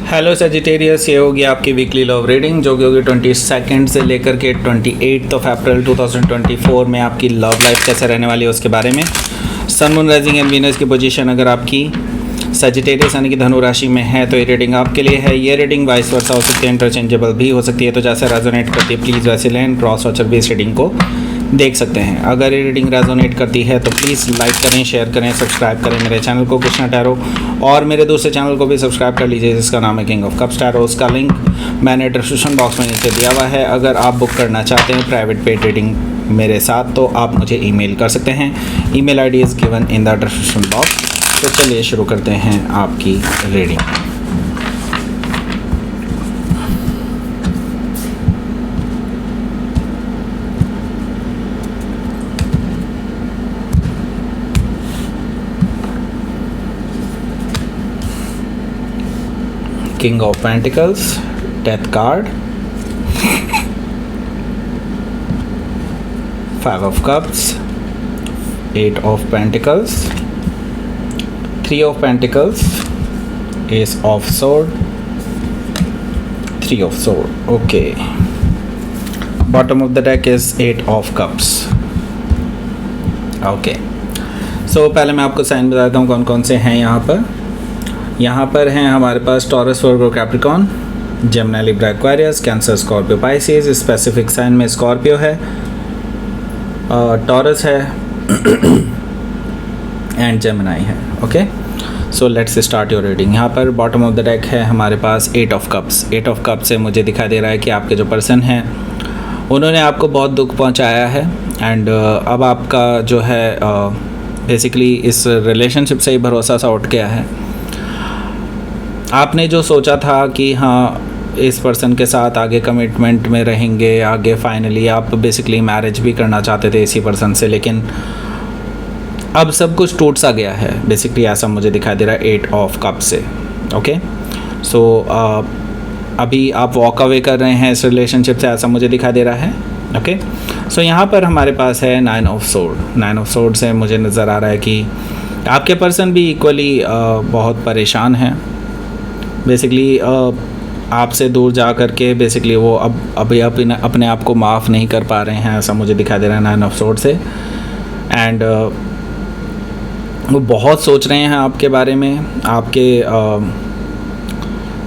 Hello Sagittarius, ये होगी आपकी वीकली लव रीडिंग जो कि होगी 22 से लेकर के 28 अप्रैल 2024 में आपकी लव लाइफ कैसे रहने वाली है उसके बारे में। Sun moon rising and Venus की पोजीशन अगर आपकी सेजिटेरियस यानी कि धनु राशि में है तो ये रीडिंग आपके लिए है। ये रीडिंग वाइस वर्सा हो सकती है, इंटरचेंजेबल भी हो सकती है, तो जैसे रेजोनेट करती है प्लीज़ वैसे लें। क्रॉस वॉचर भी इस रीडिंग को देख सकते हैं। अगर ये रीडिंग रेजोनेट करती है तो प्लीज़ लाइक करें, शेयर करें, सब्सक्राइब करें मेरे चैनल को कृष्णा टैरो, और मेरे दूसरे चैनल को भी सब्सक्राइब कर लीजिए जिसका नाम है किंग ऑफ कप्स टैरो। उसका लिंक मैंने डिस्क्रिप्शन बॉक्स में नीचे दिया हुआ है। अगर आप बुक करना चाहते हैं प्राइवेट पेड रीडिंग मेरे साथ तो आप मुझे ईमेल कर सकते हैं। Email ID is given in the description box. तो चलिए शुरू करते हैं आपकी reading. King of Pentacles, Death card, Five of Cups, Eight of Pentacles, Three of Pentacles, Ace of Sword, Three of Sword. Okay. Bottom of the deck is Eight of Cups. Okay. So पहले मैं आपको sign बताता हूँ कौन कौन से हैं यहाँ पर हैं हमारे पास Taurus, Virgo, Capricorn, Gemini, Libra, Aquarius, Cancer, Scorpio, Pisces. Specific sign में स्कॉर्पियो है, टॉरस है एंड जेमिनी है। Okay, so let's start your reading. यहाँ पर बॉटम ऑफ द डेक है हमारे पास eight of cups. Eight of cups से मुझे दिखाई दे रहा है कि आपके जो पर्सन हैं उन्होंने आपको बहुत दुख पहुँचाया है एंड अब आपका जो है बेसिकली इस रिलेशनशिप से ही भरोसा सा उठ गया है। आपने जो सोचा था कि हाँ इस पर्सन के साथ आगे कमिटमेंट में रहेंगे, आगे फाइनली आप बेसिकली मैरिज भी करना चाहते थे इसी पर्सन से, लेकिन अब सब कुछ टूट सा गया है बेसिकली, ऐसा मुझे दिखाई दे रहा है एट ऑफ कप से। ओके, सो अभी आप वॉक अवे कर रहे हैं इस रिलेशनशिप से, ऐसा मुझे दिखाई दे रहा है। ओके, सो यहाँ पर हमारे पास है nine of sword. Nine of sword से मुझे नज़र आ रहा है कि आपके पर्सन भी इक्वली बहुत परेशान हैं बेसिकली। आपसे दूर जा कर के बेसिकली वो अभी अपने आप को माफ़ नहीं कर पा रहे हैं, ऐसा मुझे दिखाई दे रहा है नाइन ऑफ सोर्ड से। एंड वो बहुत सोच रहे हैं आपके बारे में,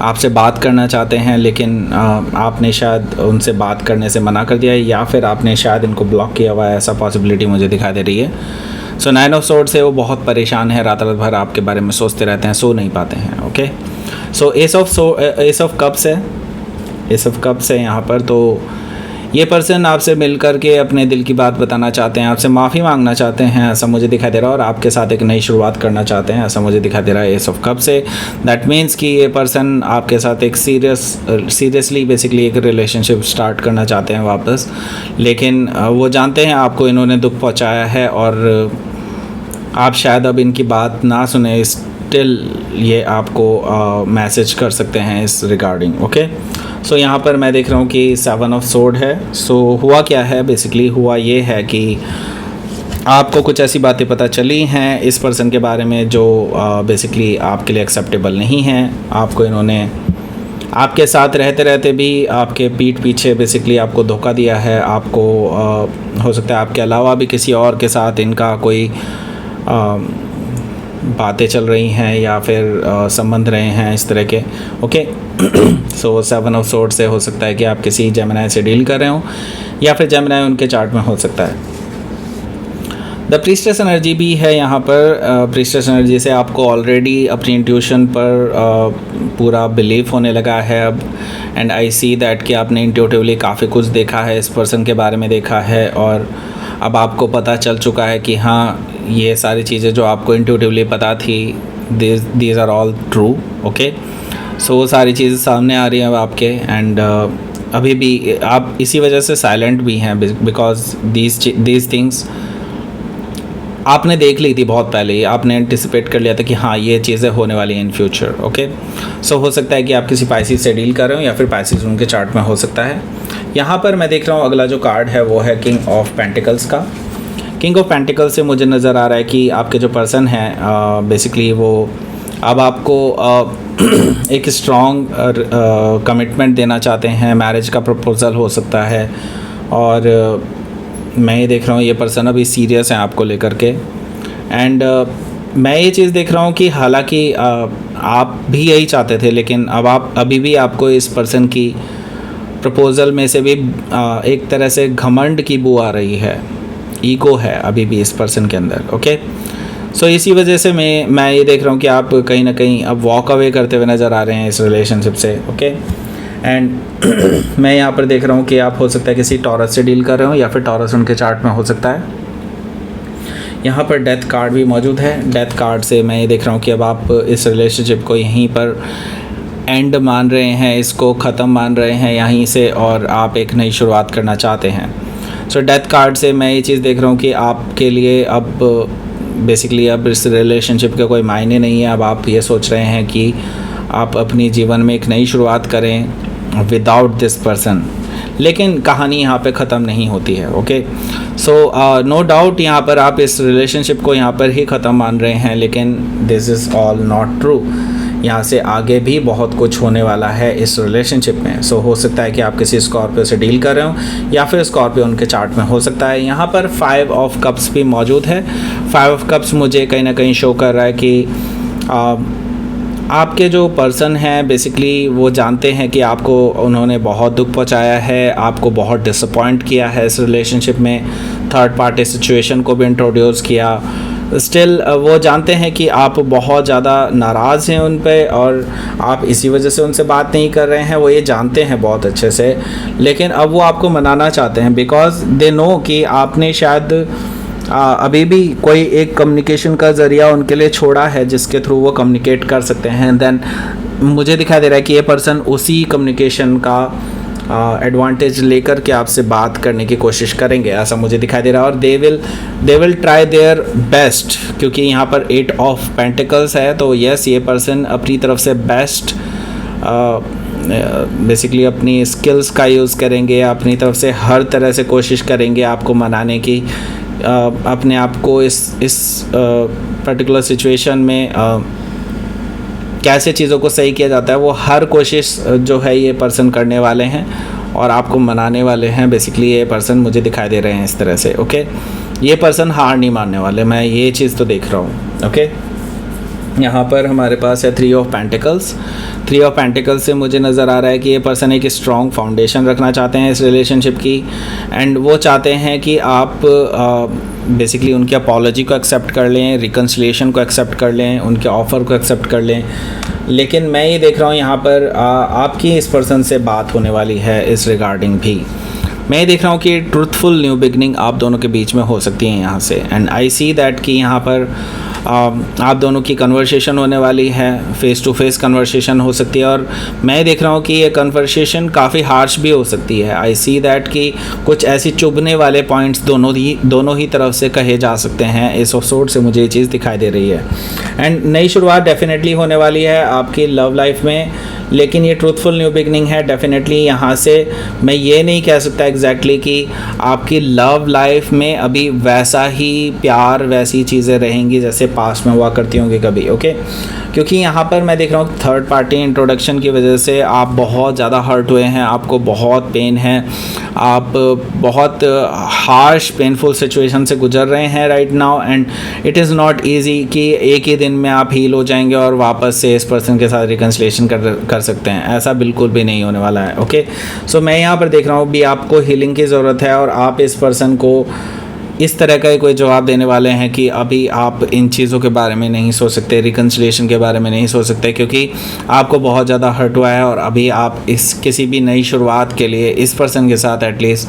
आपसे बात करना चाहते हैं, लेकिन आपने शायद उनसे बात करने से मना कर दिया है या फिर आपने शायद इनको ब्लॉक किया हुआ है, ऐसा पॉसिबिलिटी मुझे दिखाई दे रही है। सो नाइन ऑफ सोर्ड से वो बहुत परेशान है, रात भर आपके बारे में सोचते रहते हैं, सो नहीं पाते हैं। Okay, so S of cups है, एस ऑफ कप्स है यहाँ पर। तो ये पर्सन आपसे मिल कर के अपने दिल की बात बताना चाहते हैं, आपसे माफ़ी मांगना चाहते हैं, ऐसा मुझे दिखाई दे रहा है, और आपके साथ एक नई शुरुआत करना चाहते हैं, ऐसा मुझे दिखाई दे रहा है एस ऑफ कप से। दैट मीन्स कि ये पर्सन आपके साथ एक सीरियसली बेसिकली एक रिलेशनशिप स्टार्ट करना चाहते हैं वापस, लेकिन वो जानते हैं आपको इन्होंने दुख पहुँचाया है और आप शायद अब इनकी बात ना सुने, स्टिल ये आपको मैसेज कर सकते हैं इस रिगार्डिंग। ओके, सो यहाँ पर मैं देख रहा हूँ कि सेवन ऑफ सोर्ड है। सो हुआ क्या है बेसिकली, हुआ ये है कि आपको कुछ ऐसी बातें पता चली हैं इस पर्सन के बारे में जो बेसिकली आपके लिए एक्सेप्टेबल नहीं हैं। आपको इन्होंने आपके साथ रहते रहते भी आपके पीठ पीछे बेसिकली आपको धोखा दिया है। आपको हो सकता है आपके अलावा भी किसी और के साथ इनका कोई बातें चल रही हैं या फिर संबंध रहे हैं इस तरह के। Okay, so seven of sword से हो सकता है कि आप किसी जेमिनी से डील कर रहे हो या फिर जेमिनी उनके चार्ट में हो सकता है। द प्रीस्टेस एनर्जी भी है यहाँ पर। प्रीस्टेस एनर्जी से आपको ऑलरेडी अपनी इंट्यूशन पर पूरा बिलीव होने लगा है अब, एंड आई सी दैट कि आपने इंट्यूटिवली काफ़ी कुछ देखा है, इस पर्सन के बारे में देखा है, और अब आपको पता चल चुका है कि हाँ ये सारी चीज़ें जो आपको इंट्यूटिवली पता थी these are all true. Okay, so वो सारी चीज़ें सामने आ रही हैं अब आपके, एंड अभी भी आप इसी वजह से साइलेंट भी हैं बिकॉज दीज थिंग्स आपने देख ली थी बहुत पहले ही, आपने एंटिसिपेट कर लिया था कि हाँ ये चीज़ें होने वाली हैं इन फ्यूचर। ओके, सो हो सकता है कि आप किसी पाइसिस से डील कर रहे हो या फिर पाइसिस उनके चार्ट में हो सकता है। यहाँ पर मैं देख रहा हूँ अगला जो कार्ड है वो है किंग ऑफ पेंटिकल्स का। किंग ऑफ पेंटिकल्स से मुझे नज़र आ रहा है कि आपके जो पर्सन हैं बेसिकली वो अब आपको एक स्ट्रॉन्ग कमिटमेंट देना चाहते हैं, मैरिज का प्रपोज़ल हो सकता है। और मैं ये देख रहा हूँ ये पर्सन अभी सीरियस है आपको लेकर के। एंड मैं ये चीज़ देख रहा हूँ कि हालांकि आप भी यही चाहते थे, लेकिन अब आप अभी भी आपको इस पर्सन की प्रपोज़ल में से भी एक तरह से घमंड की बू आ रही है, ईगो है अभी भी इस पर्सन के अंदर। ओके, सो इसी वजह से मैं ये देख रहा हूँ कि आप कहीं ना कहीं अब वॉक अवे करते हुए नज़र आ रहे हैं इस रिलेशनशिप से। ओके, एंड मैं यहाँ पर देख रहा हूँ कि आप हो सकता है किसी टॉरस से डील कर रहे हो, या फिर टॉरस उनके चार्ट में हो सकता है। यहाँ पर डेथ कार्ड भी मौजूद है। डेथ कार्ड से मैं ये देख रहा हूँ कि अब आप इस रिलेशनशिप को यहीं पर एंड मान रहे हैं, इसको ख़त्म मान रहे हैं यहीं से, और आप एक नई शुरुआत करना चाहते हैं। सो डेथ कार्ड से मैं ये चीज़ देख रहा हूँ कि आपके लिए अब बेसिकली अब इस रिलेशनशिप का कोई मायने नहीं है। अब आप ये सोच रहे हैं कि आप अपनी जीवन में एक नई शुरुआत करें विदाउट दिस पर्सन, लेकिन कहानी यहाँ पे ख़त्म नहीं होती है। ओके, सो नो डाउट यहाँ पर आप इस रिलेशनशिप को यहाँ पर ही ख़त्म मान रहे हैं, लेकिन this is all not true. यहाँ से आगे भी बहुत कुछ होने वाला है इस रिलेशनशिप में। सो हो सकता है कि आप किसी स्कॉर्पियो से डील कर रहे हो, या फिर स्कॉर्पियो उनके चार्ट में हो सकता है। यहाँ पर 5 ऑफ कप्स भी मौजूद है। 5 ऑफ कप्स मुझे कहीं ना कहीं शो कर रहा है कि आपके जो पर्सन हैं बेसिकली वो जानते हैं कि आपको उन्होंने बहुत दुख पहुंचाया है, आपको बहुत डिसअपॉइंट किया है इस रिलेशनशिप में, थर्ड पार्टी सिचुएशन को भी इंट्रोड्यूस किया। स्टिल वो जानते हैं कि आप बहुत ज़्यादा नाराज़ हैं उन पे, और आप इसी वजह से उनसे बात नहीं कर रहे हैं। वो ये जानते हैं बहुत अच्छे से, लेकिन अब वो आपको मनाना चाहते हैं बिकॉज दे नो कि आपने शायद अभी भी कोई एक कम्युनिकेशन का ज़रिया उनके लिए छोड़ा है जिसके थ्रू वो कम्युनिकेट कर सकते हैं। देन मुझे दिखाई दे रहा है कि ये पर्सन उसी कम्युनिकेशन का एडवांटेज लेकर के आपसे बात करने की कोशिश करेंगे, ऐसा मुझे दिखाई दे रहा है। और they will try their best, क्योंकि यहाँ पर 8 ऑफ पेंटिकल्स है। तो यस, ये पर्सन अपनी तरफ से बेस्ट बेसिकली अपनी स्किल्स का यूज़ करेंगे, अपनी तरफ से हर तरह से कोशिश करेंगे आपको मनाने की, अपने आप को इस पर्टिकुलर सिचुएशन में कैसे चीज़ों को सही किया जाता है वो हर कोशिश जो है ये पर्सन करने वाले हैं और आपको मनाने वाले हैं। बेसिकली ये पर्सन मुझे दिखाई दे रहे हैं इस तरह से। ओके, ये पर्सन हार नहीं मानने वाले, मैं ये चीज़ तो देख रहा हूँ। ओके, यहाँ पर हमारे पास है 3 ऑफ पेंटिकल्स। 3 ऑफ पेंटिकल्स से मुझे नज़र आ रहा है कि ये पर्सन एक स्ट्रॉन्ग फाउंडेशन रखना चाहते हैं इस रिलेशनशिप की, एंड वो चाहते हैं कि आप बेसिकली उनकी अपॉलॉजी को एक्सेप्ट कर लें, रिकन्सिलिएशन को एक्सेप्ट कर लें, उनके ऑफ़र को एक्सेप्ट कर लें। लेकिन मैं ये देख रहा हूँ यहाँ पर आपकी इस पर्सन से बात होने वाली है इस रिगार्डिंग भी। मैं ये देख रहा हूँ कि ट्रूथफुल न्यू बिगनिंग आप दोनों के बीच में हो सकती है यहाँ से, एंड आई सी दैट कि यहाँ पर आप दोनों की कन्वर्सेशन होने वाली है, फेस टू फेस कन्वर्सेशन हो सकती है। और मैं देख रहा हूँ कि ये कन्वर्सेशन काफ़ी हार्श भी हो सकती है। आई सी दैट कि कुछ ऐसी चुभने वाले पॉइंट्स दोनों ही तरफ से कहे जा सकते हैं। इस ऑफ से मुझे ये चीज़ दिखाई दे रही है, एंड नई शुरुआत डेफिनेटली होने वाली है आपकी लव लाइफ में, लेकिन ये ट्रूथफुल न्यू बिगनिंग है डेफिनेटली। यहाँ से मैं ये नहीं कह सकता एग्जैक्टली कि आपकी लव लाइफ में अभी वैसा ही प्यार, वैसी चीज़ें रहेंगी जैसे पास्ट में हुआ करती होंगी कभी। ओके, क्योंकि यहाँ पर मैं देख रहा हूँ थर्ड पार्टी इंट्रोडक्शन की वजह से आप बहुत ज़्यादा हर्ट हुए हैं, आपको बहुत पेन है, आप बहुत हार्श पेनफुल सिचुएशन से गुजर रहे हैं right now, and it is not easy कि एक ही दिन में आप हील हो जाएंगे और वापस से इस पर्सन के साथ रिकन्सिलिएशन कर सकते हैं। ऐसा बिल्कुल भी नहीं होने वाला है। ओके, सो मैं यहाँ पर देख रहा हूँ भी आपको हीलिंग की ज़रूरत है, और आप इस पर्सन को इस तरह का कोई जवाब देने वाले हैं कि अभी आप इन चीज़ों के बारे में नहीं सोच सकते, रिकन्सिलिएशन के बारे में नहीं सोच सकते, क्योंकि आपको बहुत ज़्यादा हर्ट हुआ है और अभी आप इस किसी भी नई शुरुआत के लिए इस पर्सन के साथ एटलीस्ट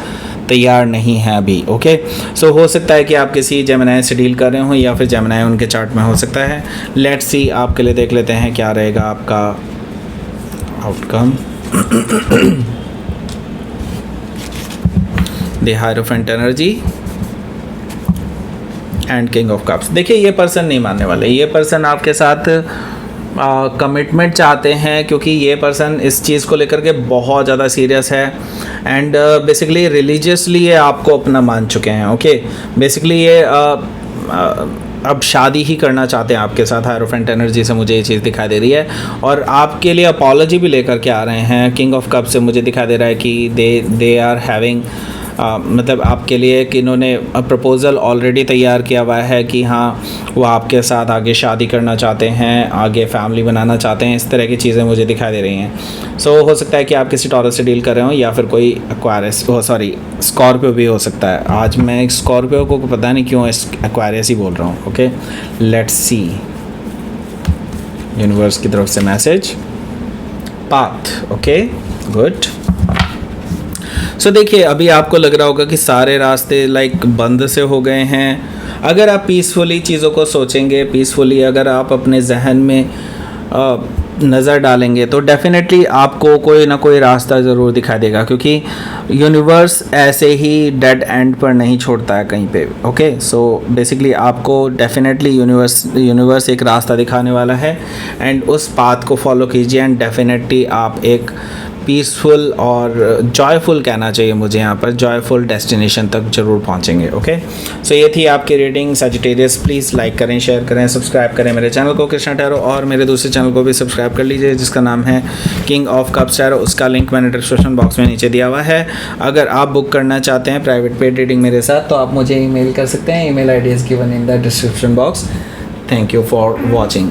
तैयार नहीं हैं अभी। ओके, सो हो सकता है कि आप किसी जेमिनाई से डील कर रहे हो, या फिर जेमिनाई उनके चार्ट में हो सकता है। लेट्स सी, आपके लिए देख लेते हैं क्या रहेगा आपका outcome. The hierophant energy and king of cups. देखिए, ये पर्सन नहीं मानने वाले, ये पर्सन आपके साथ कमिटमेंट चाहते हैं, क्योंकि ये पर्सन इस चीज़ को लेकर के बहुत ज़्यादा सीरियस है, एंड बेसिकली रिलीजियसली ये आपको अपना मान चुके हैं। ओके, बेसिकली ये अब शादी ही करना चाहते हैं आपके साथ। हायरोफेंट एनर्जी से मुझे ये चीज़ दिखाई दे रही है और आपके लिए अपॉलॉजी भी लेकर के आ रहे हैं। किंग ऑफ कप से मुझे दिखाई दे रहा है कि दे आर हैविंग मतलब आपके लिए कि इन्होंने प्रपोज़ल ऑलरेडी तैयार किया हुआ है कि हाँ वो आपके साथ आगे शादी करना चाहते हैं, आगे फैमिली बनाना चाहते हैं। इस तरह की चीज़ें मुझे दिखाई दे रही हैं। सो हो सकता है कि आप किसी टॉरस से डील कर रहे हो या फिर कोई एक्वायरियस स्कॉर्पियो भी हो सकता है। आज मैं स्कॉर्पियो को पता नहीं क्यों एक्वायरियस ही बोल रहा हूँ। ओके, लेट्स सी यूनिवर्स की तरफ से message. Path, okay good. So देखिए, अभी आपको लग रहा होगा कि सारे रास्ते लाइक बंद से हो गए हैं। अगर आप पीसफुली चीज़ों को सोचेंगे, पीसफुली अगर आप अपने जहन में नज़र डालेंगे तो डेफिनेटली आपको कोई ना कोई रास्ता ज़रूर दिखाई देगा, क्योंकि यूनिवर्स ऐसे ही डेड एंड पर नहीं छोड़ता है कहीं पे। ओके, सो बेसिकली आपको डेफिनेटली यूनिवर्स एक रास्ता दिखाने वाला है एंड उस पाथ को फॉलो कीजिए एंड डेफिनेटली आप एक पीसफुल और जॉयफुल, कहना चाहिए मुझे यहाँ पर, जॉयफुल डेस्टिनेशन तक ज़रूर पहुँचेंगे। ओके, सो ये थी आपकी रीडिंग सजिटेरियस। प्लीज़ लाइक करें, शेयर करें, सब्सक्राइब करें मेरे चैनल को कृष्णा टैरो, और मेरे दूसरे चैनल को भी सब्सक्राइब कर लीजिए जिसका नाम है किंग ऑफ कप्स टैरो। उसका लिंक मैंने डिस्क्रिप्शन बॉक्स में नीचे दिया हुआ है। अगर आप बुक करना चाहते हैं प्राइवेट पेड रीडिंग मेरे साथ तो आप मुझे ईमेल कर सकते हैं। Email ID is given in the description box. Thank you for watching.